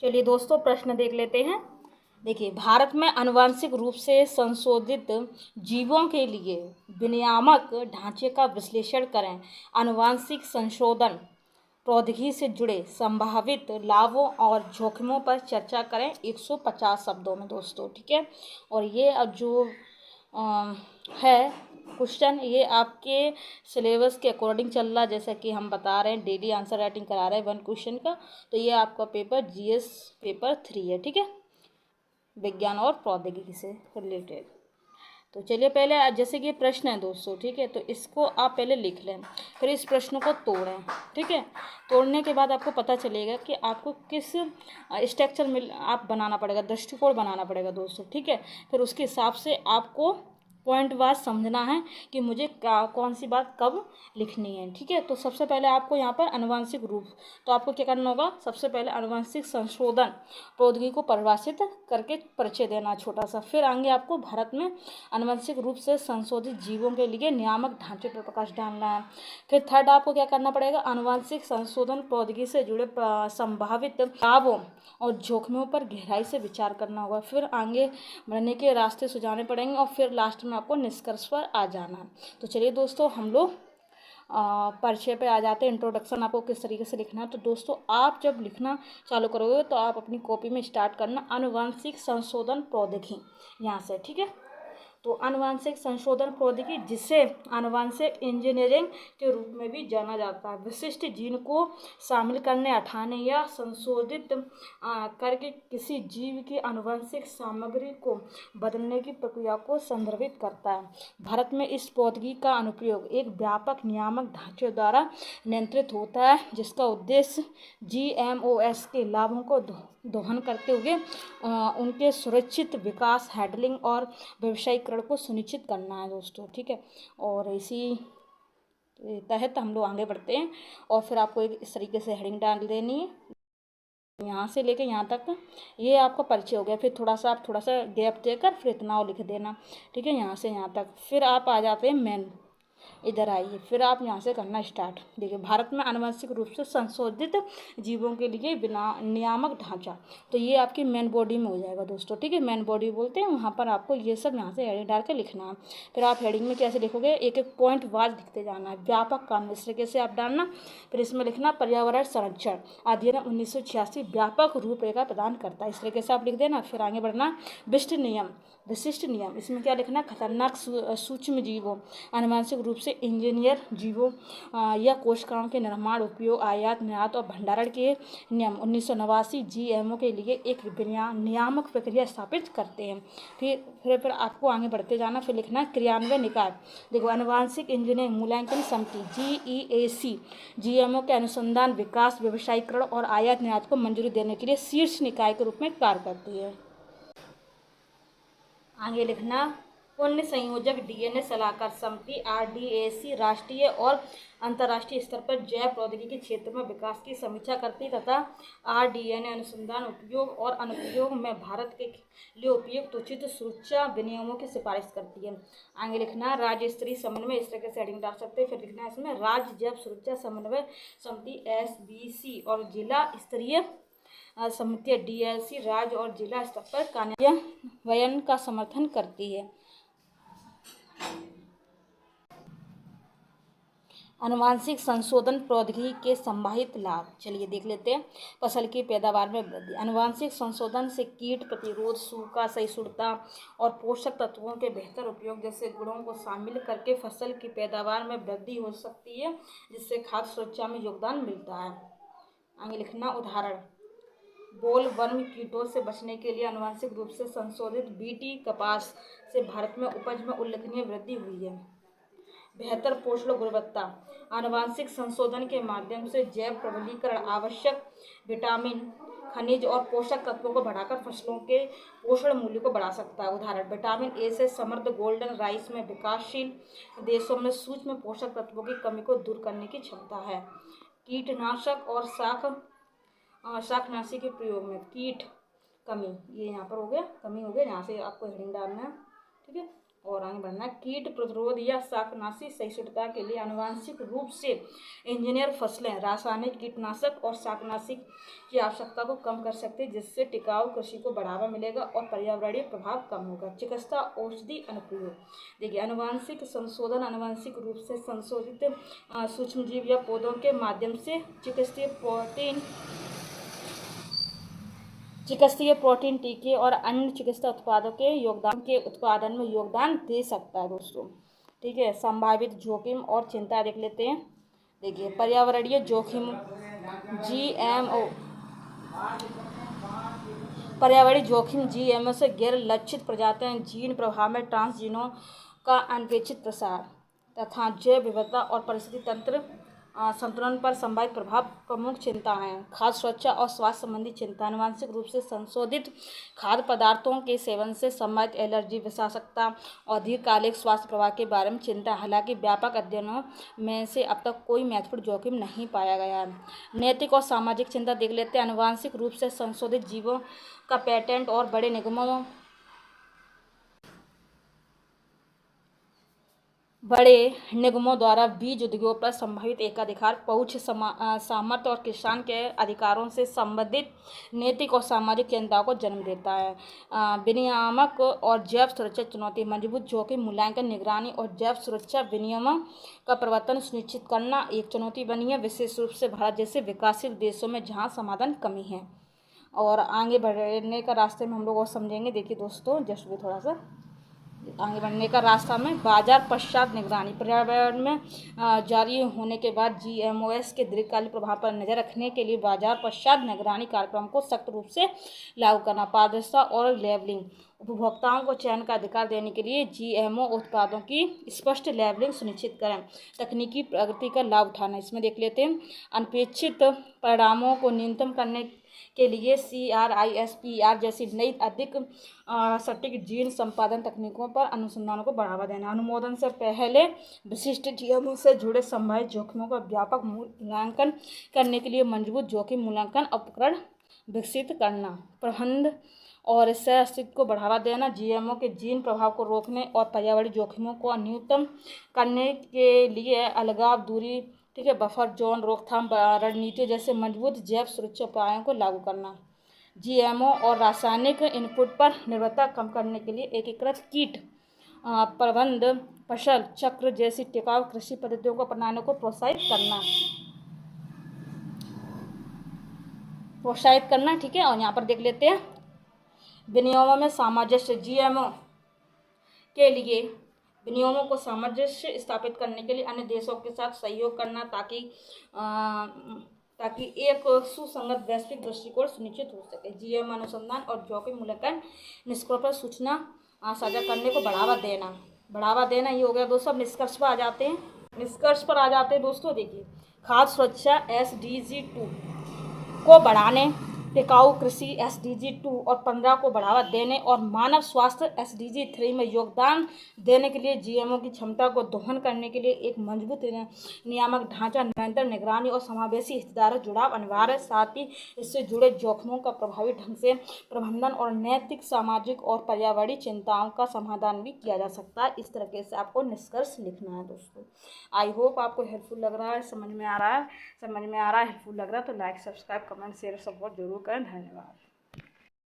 चलिए दोस्तों, प्रश्न देख लेते हैं। देखिए, भारत में आनुवंशिक रूप से संशोधित जीवों के लिए विनियामक ढांचे का विश्लेषण करें। आनुवंशिक संशोधन प्रौद्योगिकी से जुड़े संभावित लाभों और जोखिमों पर चर्चा करें 150 शब्दों में दोस्तों, ठीक है। और ये अब जो है क्वेश्चन, ये आपके सिलेबस के अकॉर्डिंग चल रहा, जैसा कि हम बता रहे हैं, डेली आंसर राइटिंग करा रहे हैं 1 क्वेश्चन का। तो ये आपका पेपर जीएस पेपर 3 है, ठीक है, विज्ञान और प्रौद्योगिकी से रिलेटेड। तो चलिए, पहले जैसे कि प्रश्न है दोस्तों, ठीक है, तो इसको आप पहले लिख लें, फिर इस प्रश्न को तोड़ें, ठीक है। तोड़ने के बाद आपको पता चलेगा कि आपको किस स्ट्रक्चर में आप बनाना पड़ेगा, दृष्टिकोण बनाना पड़ेगा दोस्तों, ठीक है। फिर उसके हिसाब से आपको पॉइंट वाइज समझना है कि मुझे कौन सी बात कब लिखनी है, ठीक है। तो सबसे पहले आपको यहाँ पर आनुवंशिक रूप, तो आपको क्या करना होगा, सबसे पहले आनुवंशिक संशोधन प्रौद्योगिकी को परिभाषित करके परिचय देना छोटा सा। फिर आगे आपको भारत में आनुवंशिक रूप से संशोधित जीवों के लिए नियामक ढांचे पर प्रकाश डालना है। फिर थर्ड आपको क्या करना पड़ेगा, आनुवंशिक संशोधन प्रौद्योगिकी से जुड़े संभावित लाभों और जोखिमों पर गहराई से विचार करना होगा। फिर आगे बढ़ने के रास्ते सुझाने पड़ेंगे और फिर लास्ट में आपको निष्कर्ष पर आ जाना है। तो चलिए दोस्तों, हम लोग परिचय पे आ जाते हैं। इंट्रोडक्शन आपको किस तरीके से लिखना है। तो दोस्तों, आप जब लिखना चालू करोगे तो आप अपनी कॉपी में स्टार्ट करना आनुवंशिक संशोधन प्रौद्योगिकी यहाँ से, ठीक है। तो आनुवंशिक संशोधन प्रौद्योगिकी, जिसे आनुवंशिक इंजीनियरिंग के रूप में भी जाना जाता है, विशिष्ट जीन को शामिल करने, हटाने या संशोधित करके किसी जीव की आनुवंशिक सामग्री को बदलने की प्रक्रिया को संदर्भित करता है। भारत में इस प्रौद्योगिकी का अनुप्रयोग एक व्यापक नियामक ढांचे द्वारा नियंत्रित होता है, जिसका उद्देश्य GMOs के लाभों को दोहन करते हुए उनके सुरक्षित विकास, हैंडलिंग और व्यवसायीकरण को सुनिश्चित करना है दोस्तों, ठीक है। और इसी तहत हम लोग आगे बढ़ते हैं और फिर आपको एक इस तरीके से हेडिंग डाल देनी है, यहाँ से लेके यहाँ तक। ये आपका परिचय हो गया। फिर आप थोड़ा सा गैप देकर फिर इतना और लिख देना, ठीक है, यहाँ से यहाँ तक। फिर आप आ जाते हैं मेन, इधर आइए, फिर आप यहाँ से करना स्टार्ट। देखिए, भारत में आनुवंशिक रूप से संशोधित जीवों के लिए बिना नियामक ढांचा, तो ये आपकी मेन बॉडी में हो जाएगा दोस्तों, ठीक है। मेन बॉडी बोलते हैं, वहाँ पर आपको ये सब यहाँ से हेडिंग डाल के लिखना है। फिर आप हेडिंग में कैसे लिखोगे, एक एक पॉइंट वाइज लिखते जाना है। व्यापक कानून इस तरीके से आप डालना। फिर इसमें लिखना पर्यावरण संरक्षण अधिनियम 1986 व्यापक रूपरेखा प्रदान करता है, इस तरीके से आप लिख देना। फिर आगे बढ़ना। विशिष्ट नियम, इसमें क्या लिखना, खतरनाक सूक्ष्म जीवों, आनुवंशिक रूप से इंजीनियर जीवों या कोशिकाओं के निर्माण, उपयोग, आयात, निर्यात और भंडारण के नियम 1989 GMO के लिए एक नियामक प्रक्रिया स्थापित करते हैं। फिर आपको आगे बढ़ते जाना। फिर लिखना क्रियान्वयन निकाय। देखो, आनुवंशिक इंजीनियरिंग मूल्यांकन समिति GEAC GMO के अनुसंधान, विकास, व्यवसायीकरण और आयात निर्यात को मंजूरी देने के लिए शीर्ष निकाय के रूप में कार्य करती है। आगे लिखना पुण्य संयोजक DNA सलाहकार समिति RDAC राष्ट्रीय और अंतर्राष्ट्रीय स्तर पर जैव प्रौद्योगिकी के क्षेत्र में विकास की समीक्षा करती तथा RDNA अनुसंधान, उपयोग और अनुप्रयोग में भारत के लिए उपयुक्त उचित सुरक्षा विनियमों की सिफारिश करती है। आगे लिखना राज्य स्तरीय समन्वय, इस तरह से हेडिंग डाल सकते हैं। फिर लिखना है इसमें राज्य जैव सुरक्षा समन्वय समिति SBC और जिला स्तरीय समिति DLC राज्य और जिला स्तर पर कार्यान्वयन का समर्थन करती है। आनुवंशिक संशोधन प्रौद्योगिकी के संभावित लाभ, चलिए देख लेते हैं। फसल की पैदावार में वृद्धि। आनुवंशिक संशोधन से कीट प्रतिरोध, सूखा सहिष्णुता और पोषक तत्वों के बेहतर उपयोग जैसे गुणों को शामिल करके फसल की पैदावार में वृद्धि हो सकती है, जिससे खाद्य सुरक्षा में योगदान मिलता है। आगे लिखना उदाहरण, बोलवर्म कीटों से बचने के लिए आनुवंशिक रूप से संशोधित BT कपास से भारत में उपज में उल्लेखनीय वृद्धि हुई है। बेहतर पोषण गुणवत्ता, आनुवंशिक संशोधन के माध्यम से जैव प्रबलीकरण आवश्यक विटामिन, खनिज और पोषक तत्वों को बढ़ाकर फसलों के पोषण मूल्य को बढ़ा सकता है। उदाहरण, विटामिन A से समृद्ध गोल्डन राइस में विकासशील देशों में सूक्ष्म पोषक तत्वों की कमी को दूर करने की क्षमता है। कीटनाशक और शाकनाशी के प्रयोग में कीट कमी, ये यहाँ पर हो गया, कमी हो गया, यहाँ से आपको हेडिंग डालना है, ठीक है। और आगे बढ़ना, कीट प्रतिरोध या शाकनाशी सहिष्णुता के लिए आनुवंशिक रूप से इंजीनियर फसलें रासायनिक कीटनाशक और शाकनाशी की आवश्यकता को कम कर सकते हैं, जिससे टिकाऊ कृषि को बढ़ावा मिलेगा और पर्यावरणीय प्रभाव कम होगा। चिकित्सा औषधि अनुप्रयोग, देखिए आनुवंशिक संशोधन आनुवंशिक रूप से संशोधित सूक्ष्मजीव या पौधों के माध्यम से चिकित्सीय प्रोटीन टीके और अन्य चिकित्सा उत्पादों के उत्पादन में योगदान दे सकता है दोस्तों। ठीक है, संभावित जोखिम और चिंता देख लेते हैं। देखिए पर्यावरणीय जोखिम, जीएमओ पर्यावरणीय जोखिम जीएमओ से गैर लक्षित प्रजातियां, जीन प्रभाव में ट्रांसजीनों का अनपेक्षित प्रसार तथा जैव विविधता और परिस्थिति तंत्र संतुलन पर संभावित प्रभाव प्रमुख चिंता हैं। खाद्य सुरक्षा और स्वास्थ्य संबंधी चिंता, आनुवंशिक रूप से संशोधित खाद्य पदार्थों के सेवन से संभावित एलर्जी, विषाक्तता और दीर्घकालिक स्वास्थ्य प्रभाव के बारे में चिंता। हालांकि व्यापक अध्ययनों में से अब तक कोई महत्वपूर्ण जोखिम नहीं पाया गया है। नैतिक और सामाजिक चिंता देख लेते हैं। आनुवंशिक रूप से संशोधित जीवों का पेटेंट और बड़े निगमों द्वारा बीज उद्योगों पर संभावित एकाधिकार पहुंच, सामर्थ्य और किसान के अधिकारों से संबंधित नैतिक और सामाजिक चिंताओं को जन्म देता है। विनियामक और जैव सुरक्षा चुनौती, मजबूत जोखिम मूल्यांकन, निगरानी और जैव सुरक्षा विनियमों का प्रवर्तन सुनिश्चित करना एक चुनौती बनी है, विशेष रूप से भारत जैसे विकासशील देशों में जहाँ समाधान कमी है। और आगे बढ़ने का रास्ते में हम लोग और समझेंगे। देखिए दोस्तों, जस्ट भी थोड़ा सा आगे बढ़ने का रास्ता में बाजार पश्चात निगरानी, पर्यावरण में जारी होने के बाद जीएमओएस के दीर्घकालिक प्रभाव पर नजर रखने के लिए बाजार पश्चात निगरानी कार्यक्रम को सख्त रूप से लागू करना, पारदर्शिता और लेबलिंग, उपभोक्ताओं को चयन का अधिकार देने के लिए जीएमओ उत्पादों की स्पष्ट लेबलिंग सुनिश्चित करें, तकनीकी प्रगति का लाभ उठाना। इसमें देख लेते हैं, अनपेक्षित परिणामों को न्यूनतम करने के लिए CRISPR जैसी नई अधिक सटीक जीन संपादन तकनीकों पर अनुसंधानों को बढ़ावा देना, अनुमोदन से पहले विशिष्ट जीएमओ से जुड़े संभावित जोखिमों का व्यापक मूल्यांकन करने के लिए मजबूत जोखिम मूल्यांकन उपकरण विकसित करना, प्रबंधन और सह अस्तित्व को बढ़ावा देना, जीएमओ के जीन प्रभाव को रोकने और पर्यावरणीय जोखिमों को न्यूनतम करने के लिए अलगाव, दूरी, ठीक है, बफर जोन, रोकथाम रणनीतियों जैसे मजबूत जैव सुरक्षा उपायों को लागू करना, जीएमओ और रासायनिक इनपुट पर निर्भरता कम करने के लिए एकीकृत कीट प्रबंधन, फसल चक्र जैसी टिकाऊ कृषि पद्धतियों को अपनाने को प्रोत्साहित करना। ठीक है, और यहाँ पर देख लेते हैं विनियमों में सामंजस्य, जीएमओ के लिए विनियमों को सामंजस्य स्थापित करने के लिए अन्य देशों के साथ सहयोग करना, ताकि एक सुसंगत वैश्विक दृष्टिकोण सुनिश्चित हो सके। जीएम अनुसंधान और जोखिम मूल्यांकन निष्कर्ष पर सूचना साझा करने को बढ़ावा देना ये हो गया दोस्तों। निष्कर्ष पर आ जाते हैं दोस्तों। देखिए खाद्य सुरक्षा SDG 2 को बढ़ाने, टिकाऊ कृषि SDG 2 और 15 को बढ़ावा देने और मानव स्वास्थ्य SDG 3 में योगदान देने के लिए जीएमओ की क्षमता को दोहन करने के लिए एक मजबूत नियामक ढांचा, निरंतर निगरानी और समावेशी हिस्सेदार जुड़ाव अनिवार्य, साथ ही इससे जुड़े जोखिमों का प्रभावी ढंग से प्रबंधन और नैतिक, सामाजिक और पर्यावरणीय चिंताओं का समाधान भी किया जा सकता है। इस तरीके से आपको निष्कर्ष लिखना है दोस्तों। आई होप आपको हेल्पफुल लग रहा है, समझ में आ रहा है, हेल्पफुल लग रहा है तो like, subscribe, comment, share, support जरूर करें। धन्यवाद।